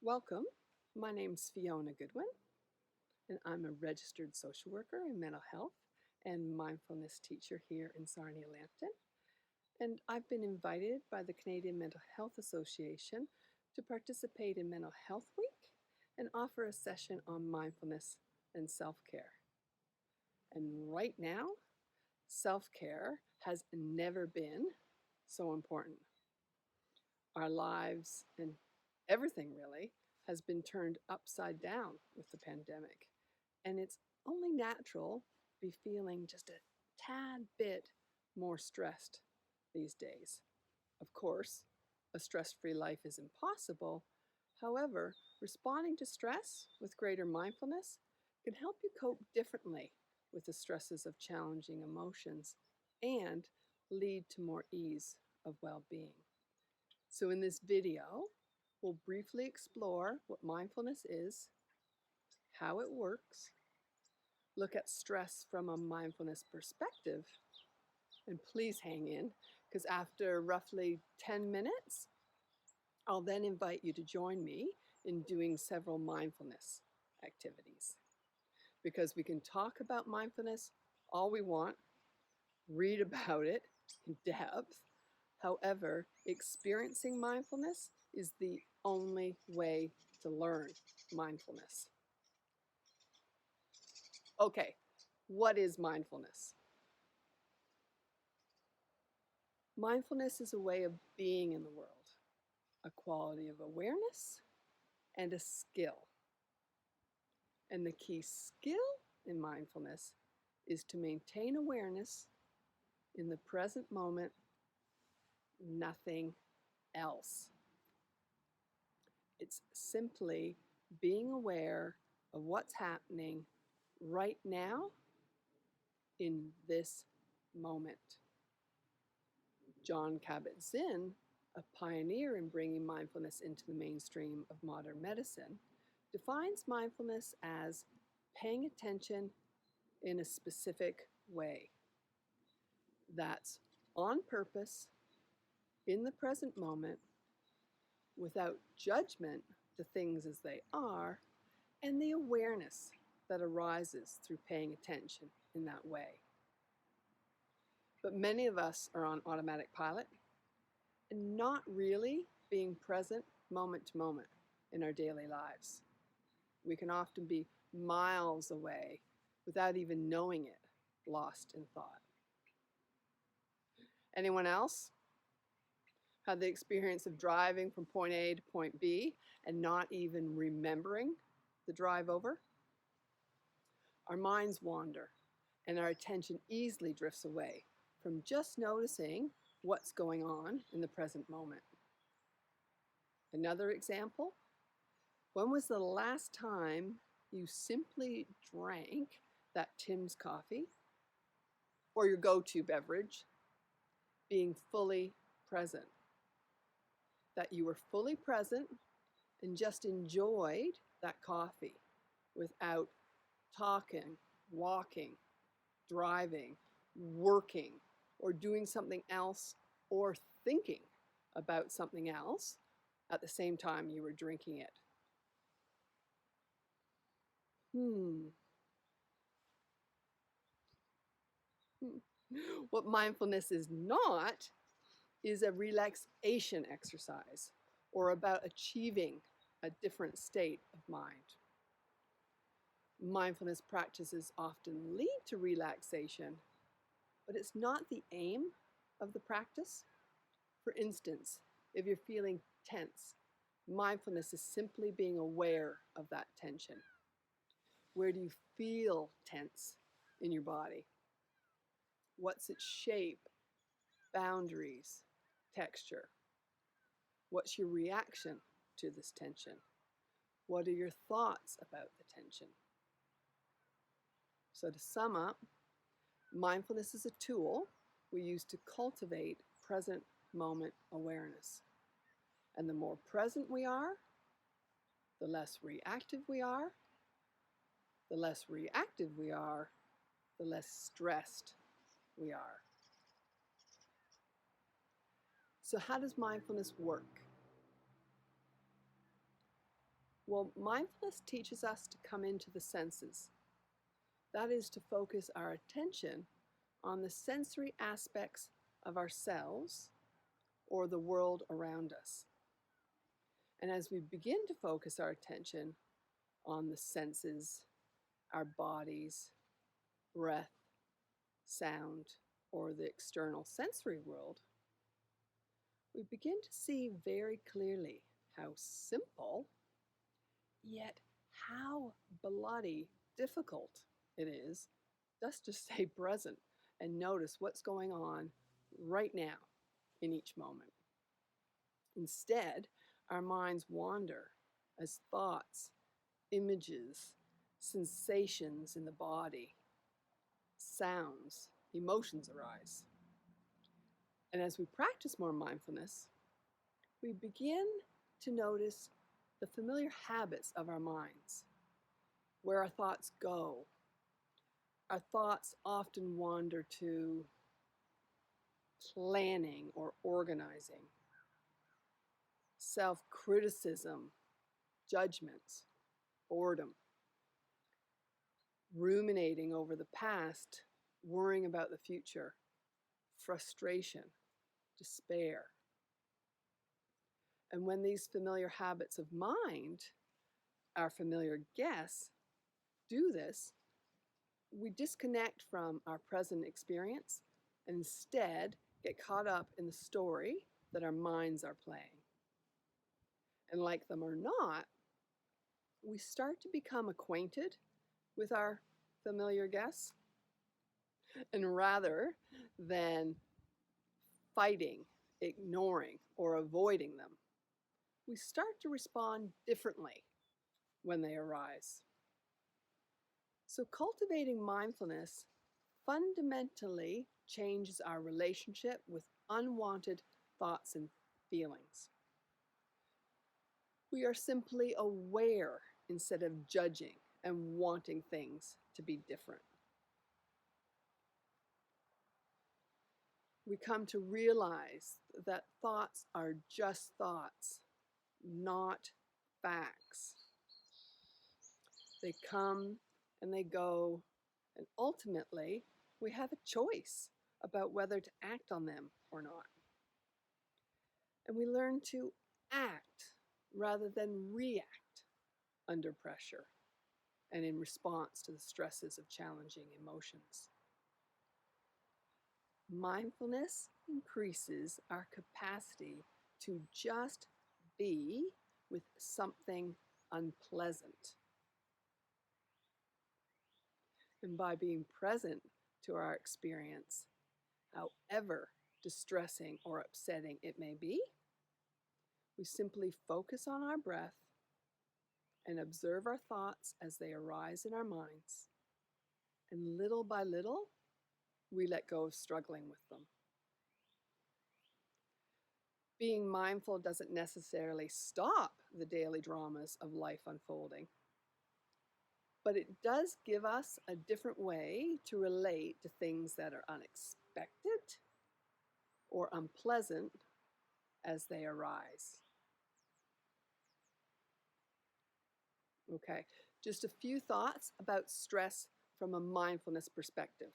Welcome. My name's Fiona Goodwin, and I'm a registered social worker in mental health and mindfulness teacher here in Sarnia-Lambton. And I've been invited by the Canadian Mental Health Association to participate in Mental Health Week and offer a session on mindfulness and self-care. And right now, self-care has never been so important. Our lives and everything really has been turned upside down with the pandemic. And it's only natural to be feeling just a tad bit more stressed these days. Of course, a stress-free life is impossible. However, responding to stress with greater mindfulness can help you cope differently with the stresses of challenging emotions and lead to more ease of well-being. So in this video, we'll briefly explore what mindfulness is, how it works, look at stress from a mindfulness perspective, and please hang in, because after roughly 10 minutes, I'll then invite you to join me in doing several mindfulness activities. Because we can talk about mindfulness all we want, read about it in depth. However, experiencing mindfulness is the only way to learn mindfulness. Okay, what is mindfulness? Mindfulness is a way of being in the world, a quality of awareness, and a skill. And the key skill in mindfulness is to maintain awareness in the present moment, nothing else. It's simply being aware of what's happening right now in this moment. Jon Kabat-Zinn, a pioneer in bringing mindfulness into the mainstream of modern medicine, defines mindfulness as paying attention in a specific way. That's on purpose, in the present moment, without judgment to things as they are, and the awareness that arises through paying attention in that way. But many of us are on automatic pilot and not really being present moment to moment in our daily lives. We can often be miles away without even knowing it, lost in thought. Anyone else had the experience of driving from point A to point B and not even remembering the drive over? Our minds wander and our attention easily drifts away from just noticing what's going on in the present moment. Another example, when was the last time you simply drank that Tim's coffee or your go-to beverage, being fully present? That you were fully present and just enjoyed that coffee without talking, walking, driving, working, or doing something else, or thinking about something else at the same time you were drinking it. What mindfulness is not is a relaxation exercise or about achieving a different state of mind. Mindfulness practices often lead to relaxation, but it's not the aim of the practice. For instance, if you're feeling tense, mindfulness is simply being aware of that tension. Where do you feel tense in your body? What's its shape, boundaries, texture? What's your reaction to this tension? What are your thoughts about the tension? So to sum up, mindfulness is a tool we use to cultivate present moment awareness. And the more present we are, the less reactive we are. The less reactive we are, the less stressed we are. So how does mindfulness work? Well, mindfulness teaches us to come into the senses. That is to focus our attention on the sensory aspects of ourselves or the world around us. And as we begin to focus our attention on the senses, our bodies, breath, sound, or the external sensory world, we begin to see very clearly how simple, yet how bloody difficult it is just to stay present and notice what's going on right now in each moment. Instead, our minds wander as thoughts, images, sensations in the body, sounds, emotions arise. And as we practice more mindfulness, we begin to notice the familiar habits of our minds, where our thoughts go. Our thoughts often wander to planning or organizing, self-criticism, judgments, boredom, ruminating over the past, worrying about the future, frustration, despair. And when these familiar habits of mind, our familiar guests, do this, we disconnect from our present experience and instead get caught up in the story that our minds are playing. And like them or not, we start to become acquainted with our familiar guests. And rather than fighting, ignoring, or avoiding them, we start to respond differently when they arise. So cultivating mindfulness fundamentally changes our relationship with unwanted thoughts and feelings. We are simply aware instead of judging and wanting things to be different. We come to realize that thoughts are just thoughts, not facts. They come and they go, and ultimately, we have a choice about whether to act on them or not. And we learn to act rather than react under pressure and in response to the stresses of challenging emotions. Mindfulness increases our capacity to just be with something unpleasant. And by being present to our experience, however distressing or upsetting it may be, we simply focus on our breath and observe our thoughts as they arise in our minds. And little by little, we let go of struggling with them. Being mindful doesn't necessarily stop the daily dramas of life unfolding, but it does give us a different way to relate to things that are unexpected or unpleasant as they arise. Okay, just a few thoughts about stress from a mindfulness perspective.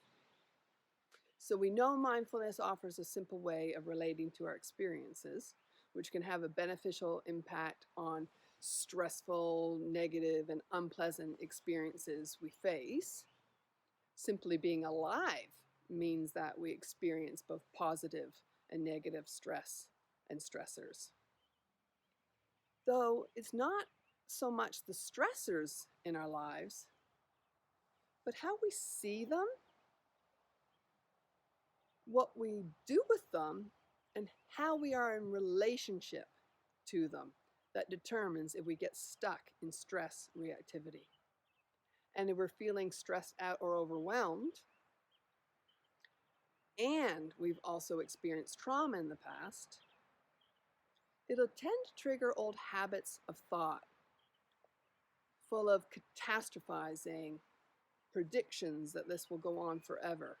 So we know mindfulness offers a simple way of relating to our experiences, which can have a beneficial impact on stressful, negative, and unpleasant experiences we face. Simply being alive means that we experience both positive and negative stress and stressors. Though it's not so much the stressors in our lives, but how we see them, what we do with them, and how we are in relationship to them that determines if we get stuck in stress reactivity. And if we're feeling stressed out or overwhelmed, and we've also experienced trauma in the past, it'll tend to trigger old habits of thought, full of catastrophizing, predictions that this will go on forever,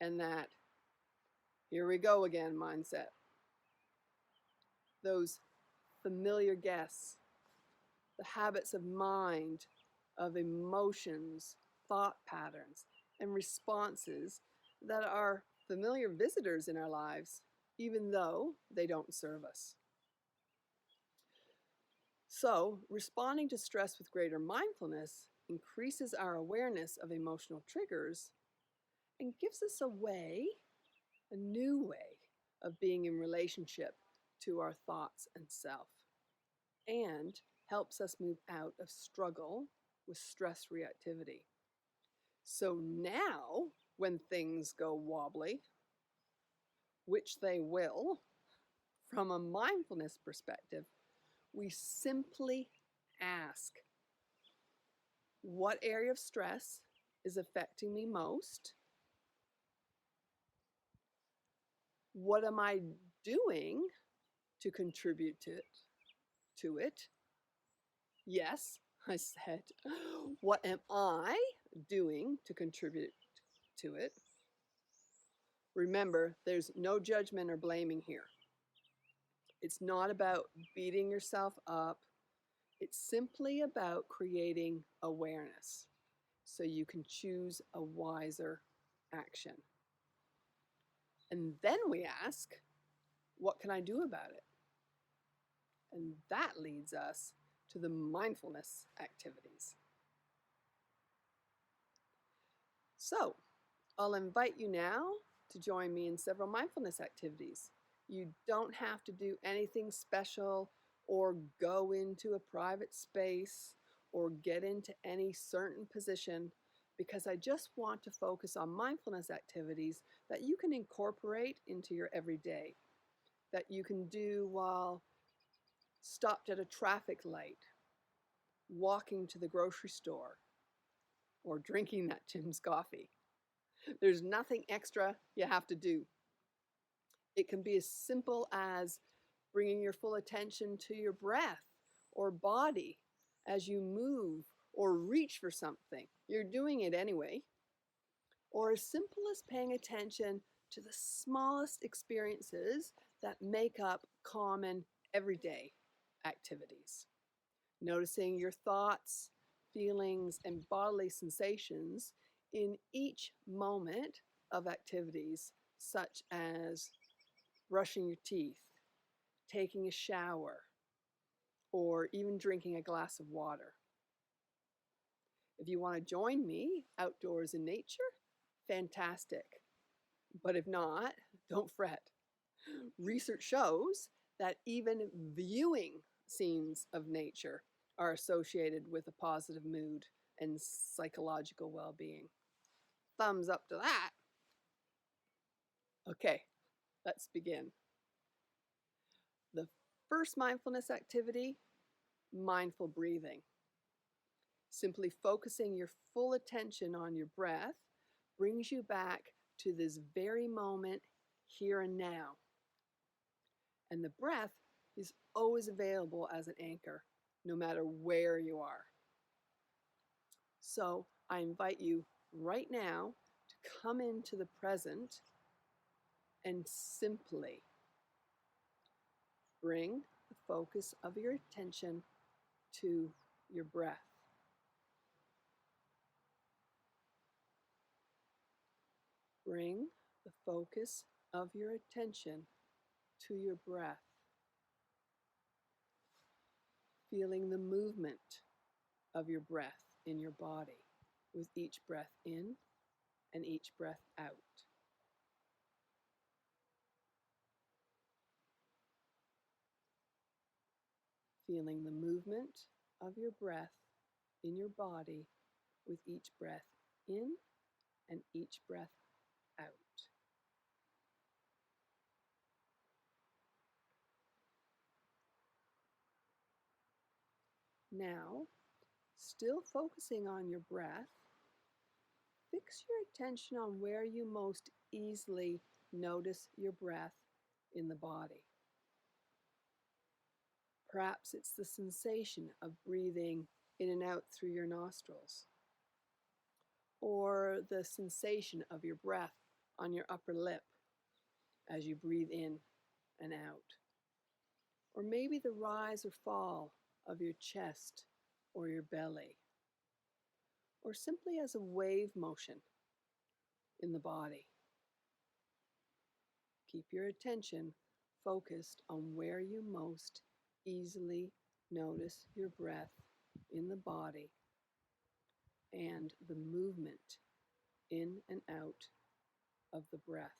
and that here we go again mindset. Those familiar guests the habits of mind, of emotions, thought patterns, and responses that are familiar visitors in our lives, even though they don't serve us. So, responding to stress with greater mindfulness increases our awareness of emotional triggers and gives us a new way of being in relationship to our thoughts and self, and helps us move out of struggle with stress reactivity. So now, when things go wobbly, which they will, from a mindfulness perspective, we simply ask, what area of stress is affecting me most? What am I doing to contribute to it? Yes, I said, what am I doing to contribute to it? Remember, there's no judgment or blaming here. It's not about beating yourself up. It's simply about creating awareness so you can choose a wiser action. And then we ask, what can I do about it? And that leads us to the mindfulness activities. So, I'll invite you now to join me in several mindfulness activities. You don't have to do anything special or go into a private space or get into any certain position, because I just want to focus on mindfulness activities that you can incorporate into your everyday, that you can do while stopped at a traffic light, walking to the grocery store, or drinking that Jim's coffee. There's nothing extra you have to do. It can be as simple as bringing your full attention to your breath or body as you move or reach for something. You're doing it anyway. Or as simple as paying attention to the smallest experiences that make up common everyday activities. Noticing your thoughts, feelings, and bodily sensations in each moment of activities such as brushing your teeth, taking a shower, or even drinking a glass of water. If you want to join me outdoors in nature, fantastic. But if not, don't fret. Research shows that even viewing scenes of nature are associated with a positive mood and psychological well-being. Thumbs up to that. Okay, let's begin. The first mindfulness activity, mindful breathing. Simply focusing your full attention on your breath brings you back to this very moment, here and now. And the breath is always available as an anchor, no matter where you are. So I invite you right now to come into the present and simply bring the focus of your attention to your breath. Bring the focus of your attention to your breath, feeling the movement of your breath in your body with each breath in and each breath out. Feeling the movement of your breath in your body with each breath in and each breath out. Now, still focusing on your breath, fix your attention on where you most easily notice your breath in the body. Perhaps it's the sensation of breathing in and out through your nostrils, or the sensation of your breath on your upper lip as you breathe in and out. Or maybe the rise or fall of your chest or your belly, or simply as a wave motion in the body. Keep your attention focused on where you most easily notice your breath in the body and the movement in and out of the breath.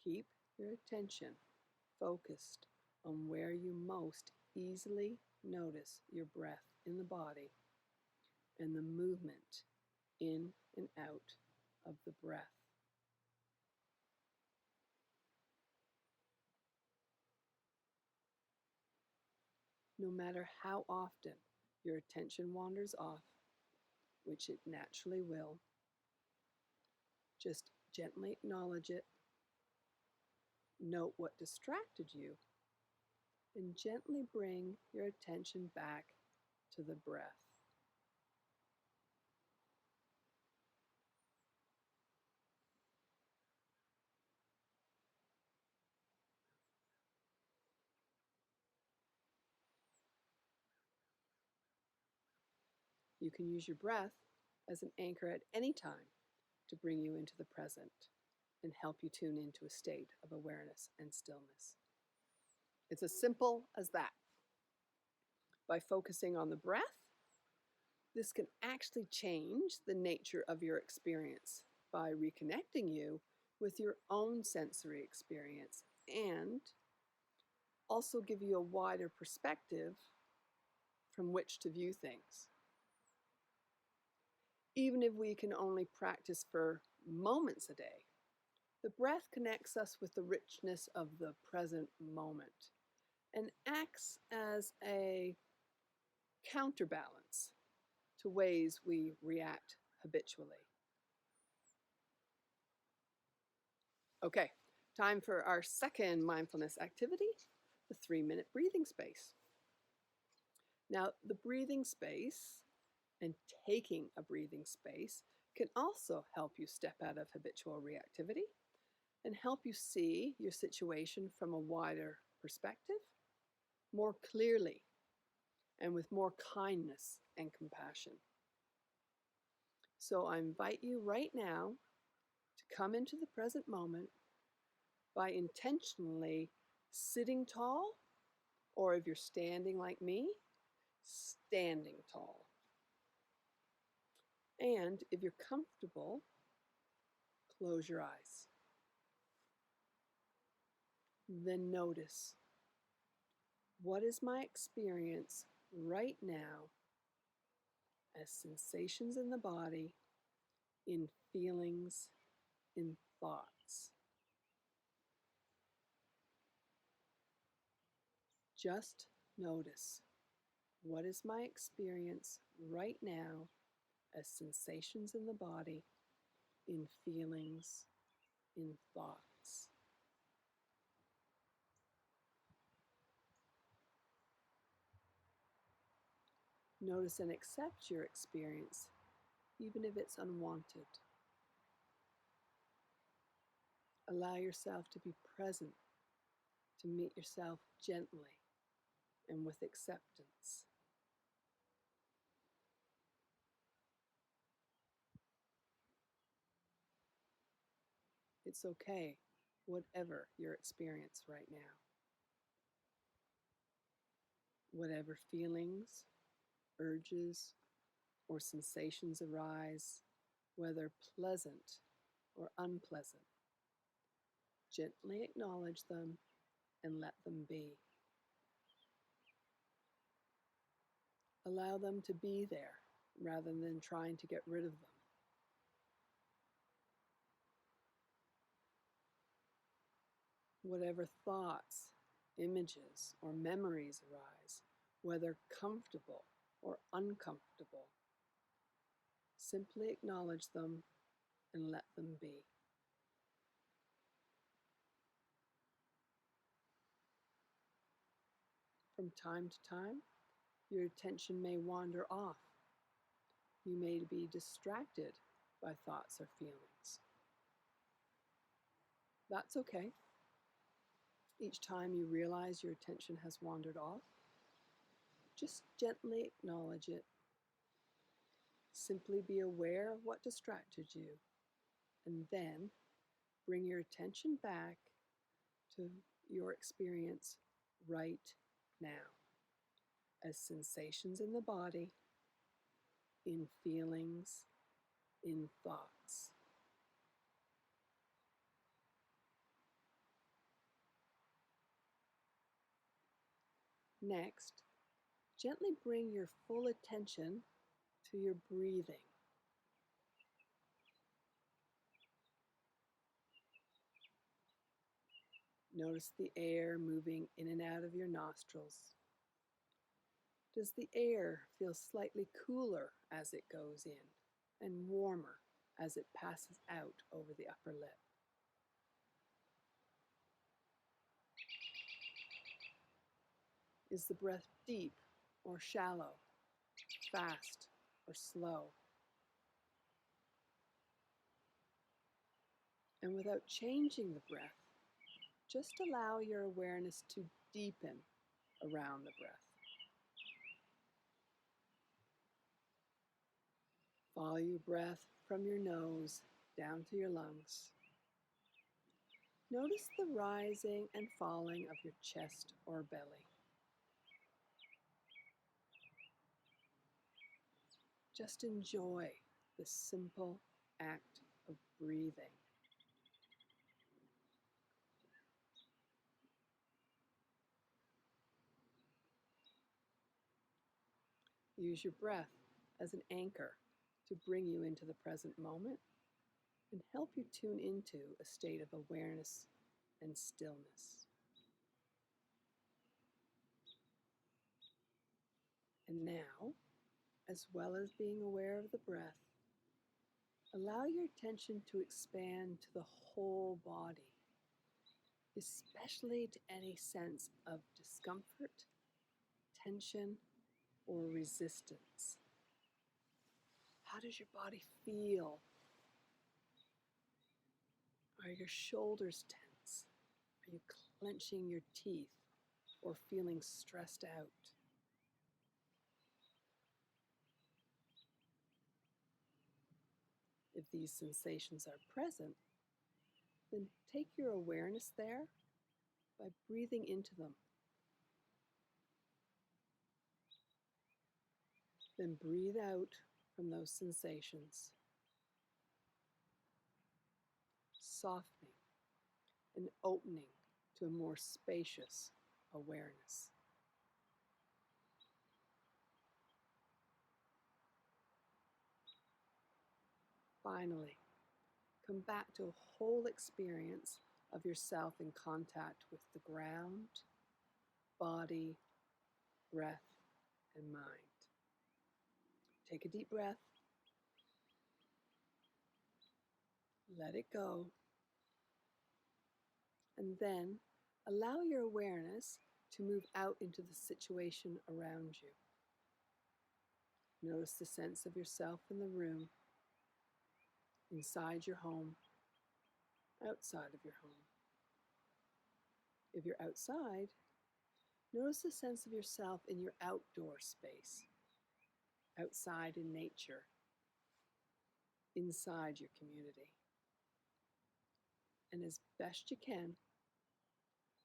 Keep your attention focused on where you most easily notice your breath in the body and the movement in and out of the breath. No matter how often your attention wanders off, which it naturally will, just gently acknowledge it, note what distracted you, and gently bring your attention back to the breath. You can use your breath as an anchor at any time to bring you into the present and help you tune into a state of awareness and stillness. It's as simple as that. By focusing on the breath, this can actually change the nature of your experience by reconnecting you with your own sensory experience and also give you a wider perspective from which to view things. Even if we can only practice for moments a day, the breath connects us with the richness of the present moment and acts as a counterbalance to ways we react habitually. Okay, time for our second mindfulness activity, the 3-minute breathing space. Now, the breathing space and taking a breathing space can also help you step out of habitual reactivity and help you see your situation from a wider perspective, more clearly, and with more kindness and compassion. So I invite you right now to come into the present moment by intentionally sitting tall, or if you're standing like me, standing tall. And if you're comfortable, close your eyes. Then notice, what is my experience right now as sensations in the body, in feelings, in thoughts? Just notice, what is my experience right now as sensations in the body, in feelings, in thoughts? Notice and accept your experience, even if it's unwanted. Allow yourself to be present, to meet yourself gently and with acceptance. It's okay, whatever your experience right now. Whatever feelings, urges, or sensations arise, whether pleasant or unpleasant, gently acknowledge them and let them be. Allow them to be there rather than trying to get rid of them. Whatever thoughts, images, or memories arise, whether comfortable or uncomfortable, simply acknowledge them and let them be. From time to time, your attention may wander off. You may be distracted by thoughts or feelings. That's okay. Each time you realize your attention has wandered off, just gently acknowledge it. Simply be aware of what distracted you, and then bring your attention back to your experience right now, as sensations in the body, in feelings, in thoughts. Next, gently bring your full attention to your breathing. Notice the air moving in and out of your nostrils. Does the air feel slightly cooler as it goes in and warmer as it passes out over the upper lip? Is the breath deep or shallow, fast or slow? And without changing the breath, just allow your awareness to deepen around the breath. Follow your breath from your nose down to your lungs. Notice the rising and falling of your chest or belly. Just enjoy the simple act of breathing. Use your breath as an anchor to bring you into the present moment and help you tune into a state of awareness and stillness. And now, as well as being aware of the breath, allow your attention to expand to the whole body, especially to any sense of discomfort, tension, or resistance. How does your body feel? Are your shoulders tense? Are you clenching your teeth or feeling stressed out? If these sensations are present, then take your awareness there by breathing into them. Then breathe out from those sensations, softening and opening to a more spacious awareness. Finally, come back to a whole experience of yourself in contact with the ground, body, breath, and mind. Take a deep breath. Let it go. And then allow your awareness to move out into the situation around you. Notice the sense of yourself in the room, inside your home, outside of your home. If you're outside, notice the sense of yourself in your outdoor space, outside in nature, inside your community. And as best you can,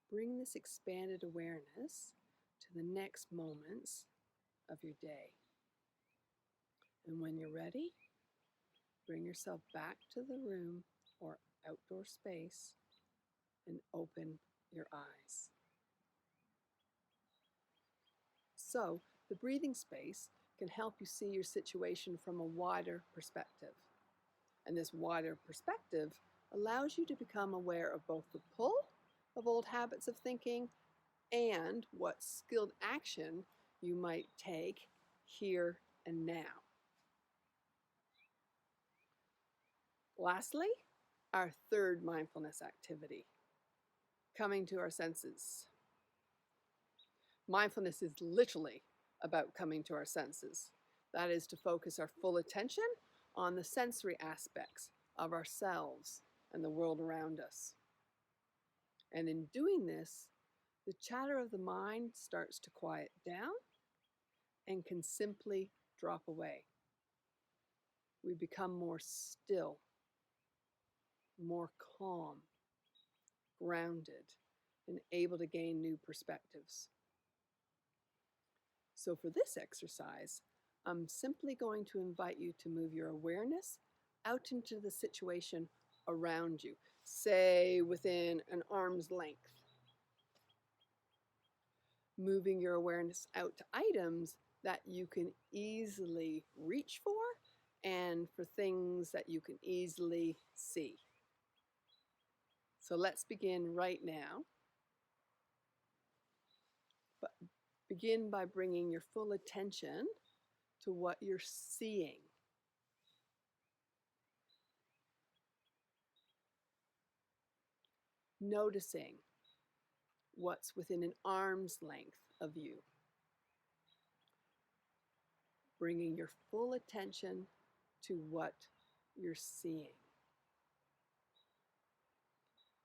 bring this expanded awareness to the next moments of your day. And when you're ready, bring yourself back to the room or outdoor space and open your eyes. So, the breathing space can help you see your situation from a wider perspective. And this wider perspective allows you to become aware of both the pull of old habits of thinking and what skilled action you might take here and now. Lastly, our third mindfulness activity, coming to our senses. Mindfulness is literally about coming to our senses. That is to focus our full attention on the sensory aspects of ourselves and the world around us. And in doing this, the chatter of the mind starts to quiet down and can simply drop away. We become more still, more calm, grounded, and able to gain new perspectives. So for this exercise, I'm simply going to invite you to move your awareness out into the situation around you, say within an arm's length. Moving your awareness out to items that you can easily reach for and for things that you can easily see. So let's begin right now. But begin by bringing your full attention to what you're seeing. Noticing what's within an arm's length of you. Bringing your full attention to what you're seeing.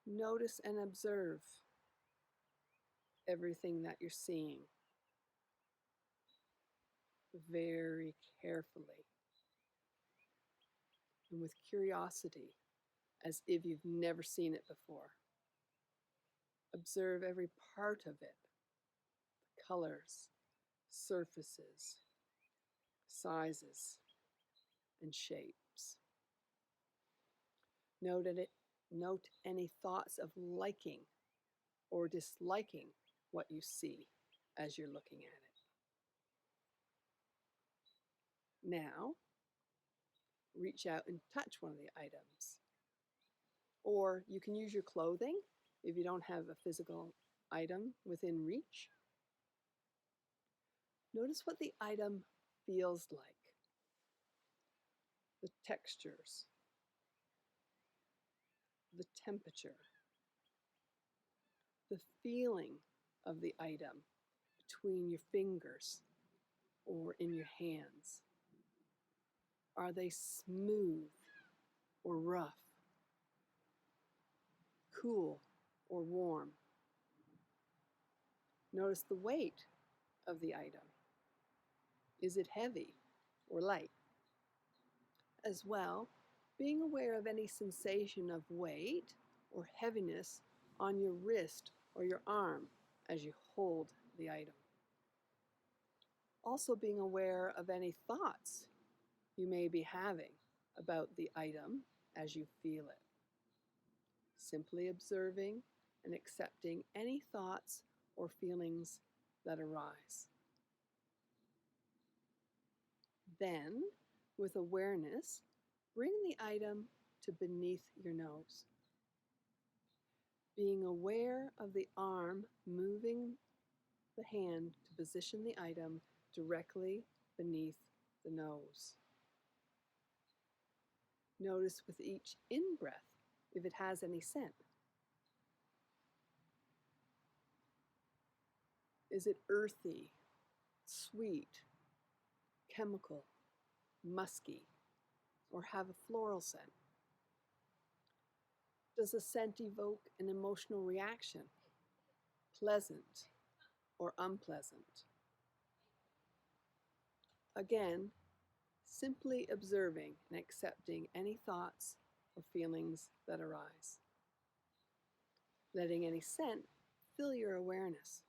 Notice and observe everything that you're seeing very carefully and with curiosity, as if you've never seen it before. Observe every part of it, the colors, surfaces, sizes, and shapes. Note any thoughts of liking or disliking what you see as you're looking at it. Now, reach out and touch one of the items. Or you can use your clothing if you don't have a physical item within reach. Notice what the item feels like. The textures, the temperature, the feeling of the item between your fingers or in your hands. Are they smooth or rough? Cool or warm? Notice the weight of the item. Is it heavy or light? As well, being aware of any sensation of weight or heaviness on your wrist or your arm as you hold the item. Also being aware of any thoughts you may be having about the item as you feel it. Simply observing and accepting any thoughts or feelings that arise. Then, with awareness, bring the item to beneath your nose. Being aware of the arm moving the hand to position the item directly beneath the nose. Notice with each in-breath if it has any scent. Is it earthy, sweet, chemical, musky, or have a floral scent? Does the scent evoke an emotional reaction, pleasant or unpleasant? Again, simply observing and accepting any thoughts or feelings that arise. Letting any scent fill your awareness.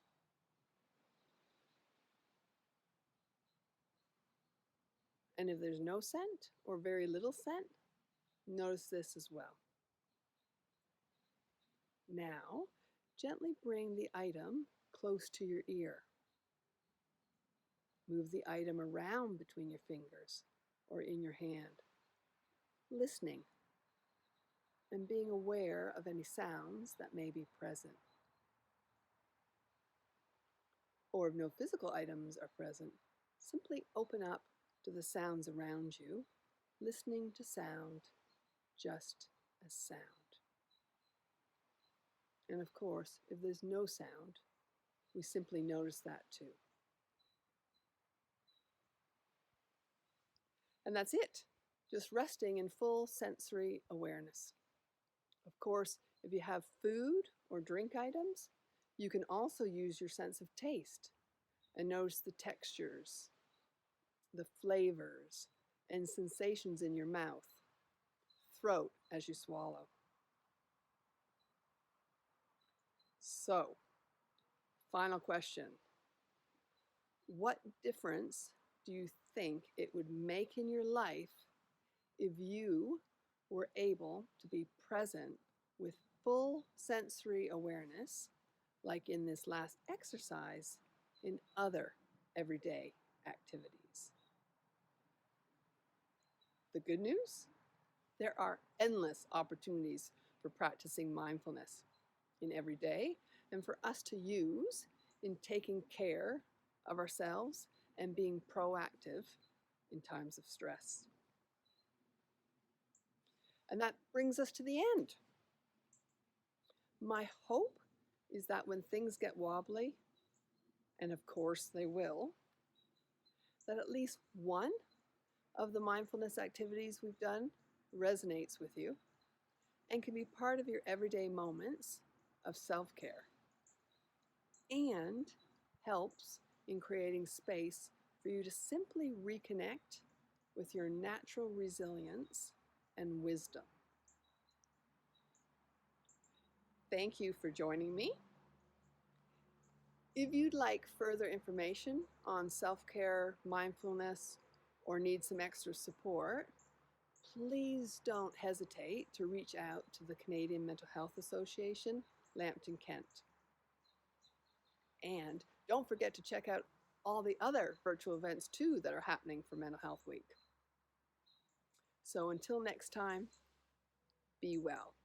And if there's no scent or very little scent, notice this as well. Now, gently bring the item close to your ear. Move the item around between your fingers or in your hand, listening and being aware of any sounds that may be present. Or if no physical items are present, simply open up to the sounds around you, listening to sound just as sound. And of course, if there's no sound, we simply notice that too. And that's it, just resting in full sensory awareness. Of Of course, if you have food or drink items, you can also use your sense of taste and notice the textures, the flavors, and sensations in your mouth, throat as you swallow. So, final question. What difference do you think it would make in your life if you were able to be present with full sensory awareness, like in this last exercise, in other everyday activities? The good news? There are endless opportunities for practicing mindfulness in every day and for us to use in taking care of ourselves and being proactive in times of stress. And that brings us to the end. My hope is that when things get wobbly, and of course they will, that at least one of the mindfulness activities we've done resonates with you and can be part of your everyday moments of self-care and helps in creating space for you to simply reconnect with your natural resilience and wisdom. Thank you for joining me. If you'd like further information on self-care, mindfulness, or need some extra support, please don't hesitate to reach out to the Canadian Mental Health Association, Lambton, Kent. And don't forget to check out all the other virtual events too that are happening for Mental Health Week. So until next time, be well.